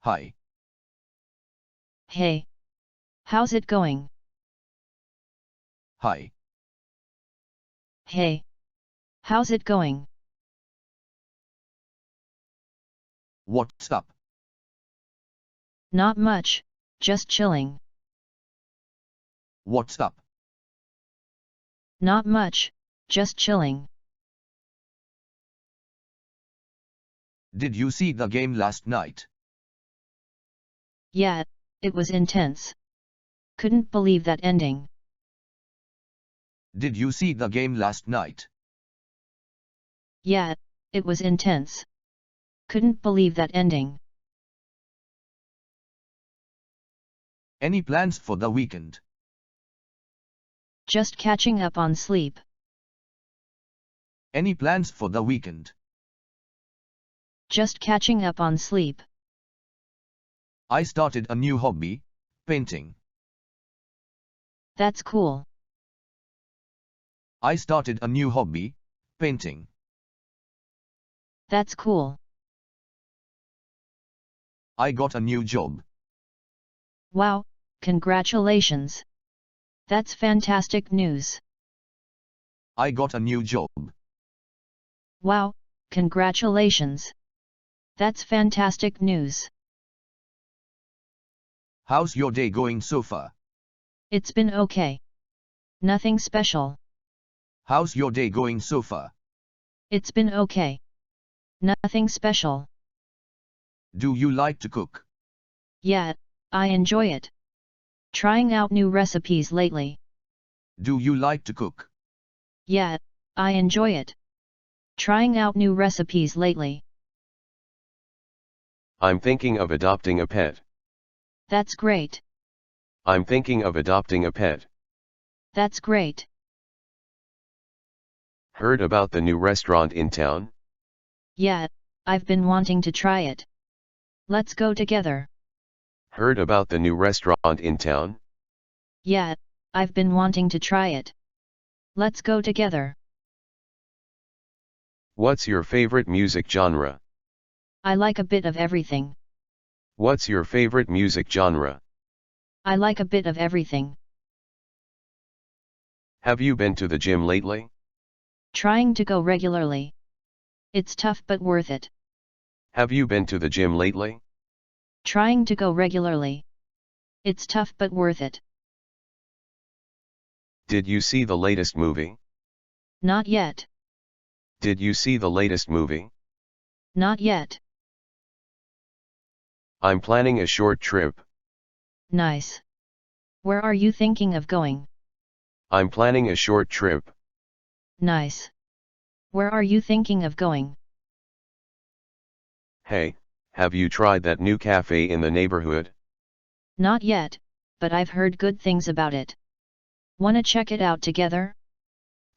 Hi. Hey. How's it going? Hi. Hey. How's it going? What's up? Not much, just chilling. What's up? Not much, just chilling. Did you see the game last night? Yeah, it was intense. Couldn't believe that ending. Did you see the game last night? Yeah, it was intense. Couldn't believe that ending. Any plans for the weekend? Just catching up on sleep. Any plans for the weekend? Just catching up on sleep. I started a new hobby, painting. That's cool. I started a new hobby, painting. That's cool. I got a new job. Wow, congratulations. That's fantastic news. I got a new job. Wow, congratulations. That's fantastic news. How's your day going so far? It's been okay. Nothing special. How's your day going so far? It's been okay. Nothing special. Do you like to cook? Yeah, I enjoy it. Trying out new recipes lately. Do you like to cook? Yeah, I enjoy it. Trying out new recipes lately. I'm thinking of adopting a pet. That's great. I'm thinking of adopting a pet. That's great. Heard about the new restaurant in town? Yeah, I've been wanting to try it. Let's go together. Heard about the new restaurant in town? Yeah, I've been wanting to try it. Let's go together. What's your favorite music genre? I like a bit of everything. What's your favorite music genre? I like a bit of everything. Have you been to the gym lately? Trying to go regularly. It's tough but worth it. Have you been to the gym lately? Trying to go regularly. It's tough but worth it. Did you see the latest movie? Not yet. Did you see the latest movie? Not yet. I'm planning a short trip. Nice. Where are you thinking of going? I'm planning a short trip. Nice. Where are you thinking of going? Hey, have you tried that new cafe in the neighborhood? Not yet, but I've heard good things about it. Wanna check it out together?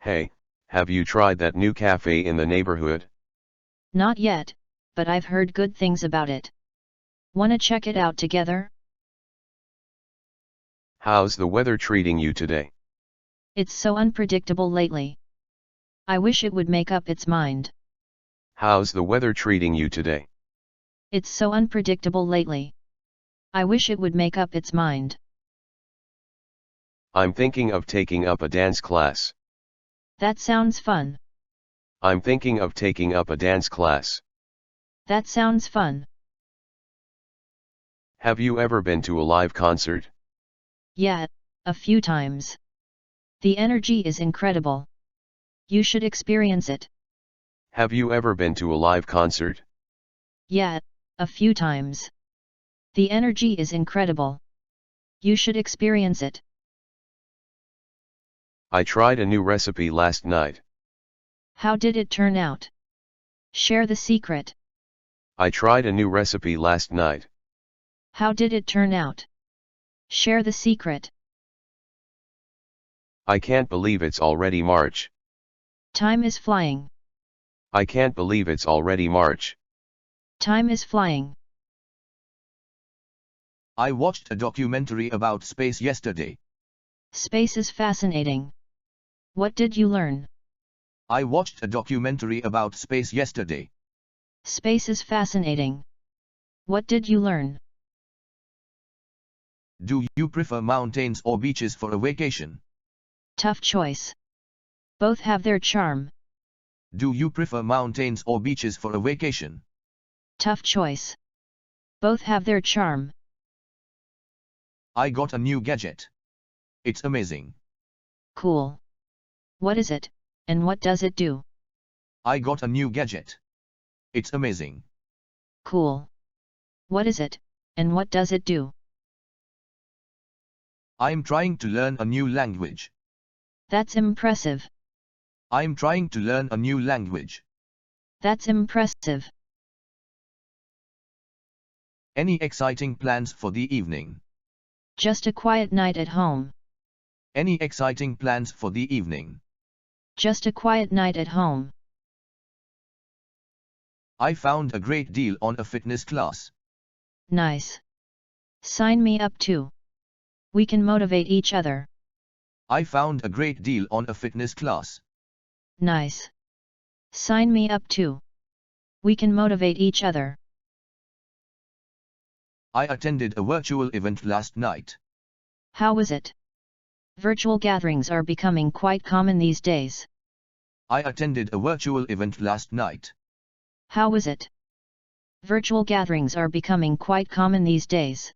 Hey, have you tried that new cafe in the neighborhood? Not yet, but I've heard good things about it. Wanna check it out together? How's the weather treating you today? It's so unpredictable lately. I wish it would make up its mind. How's the weather treating you today? It's so unpredictable lately. I wish it would make up its mind. I'm thinking of taking up a dance class. That sounds fun. I'm thinking of taking up a dance class. That sounds fun. Have you ever been to a live concert? Yeah, a few times. The energy is incredible. You should experience it. Have you ever been to a live concert? Yeah, a few times. The energy is incredible. You should experience it. I tried a new recipe last night. How did it turn out? Share the secret. I tried a new recipe last night. How did it turn out? Share the secret. I can't believe it's already March. Time is flying. I can't believe it's already March. Time is flying. I watched a documentary about space yesterday. Space is fascinating. What did you learn? I watched a documentary about space yesterday. Space is fascinating. What did you learn? Do you prefer mountains or beaches for a vacation? Tough choice. Both have their charm. Do you prefer mountains or beaches for a vacation? Tough choice. Both have their charm. I got a new gadget. It's amazing. Cool. What is it, and what does it do? I got a new gadget. It's amazing. Cool. What is it, and what does it do? I'm trying to learn a new language. That's impressive. I'm trying to learn a new language. That's impressive. Any exciting plans for the evening? Just a quiet night at home. Any exciting plans for the evening? Just a quiet night at home. I found a great deal on a fitness class. Nice. Sign me up too. We can motivate each other. I found a great deal on a fitness class. Nice. Sign me up too. We can motivate each other. I attended a virtual event last night. How was it? Virtual gatherings are becoming quite common these days. I attended a virtual event last night. How was it? Virtual gatherings are becoming quite common these days.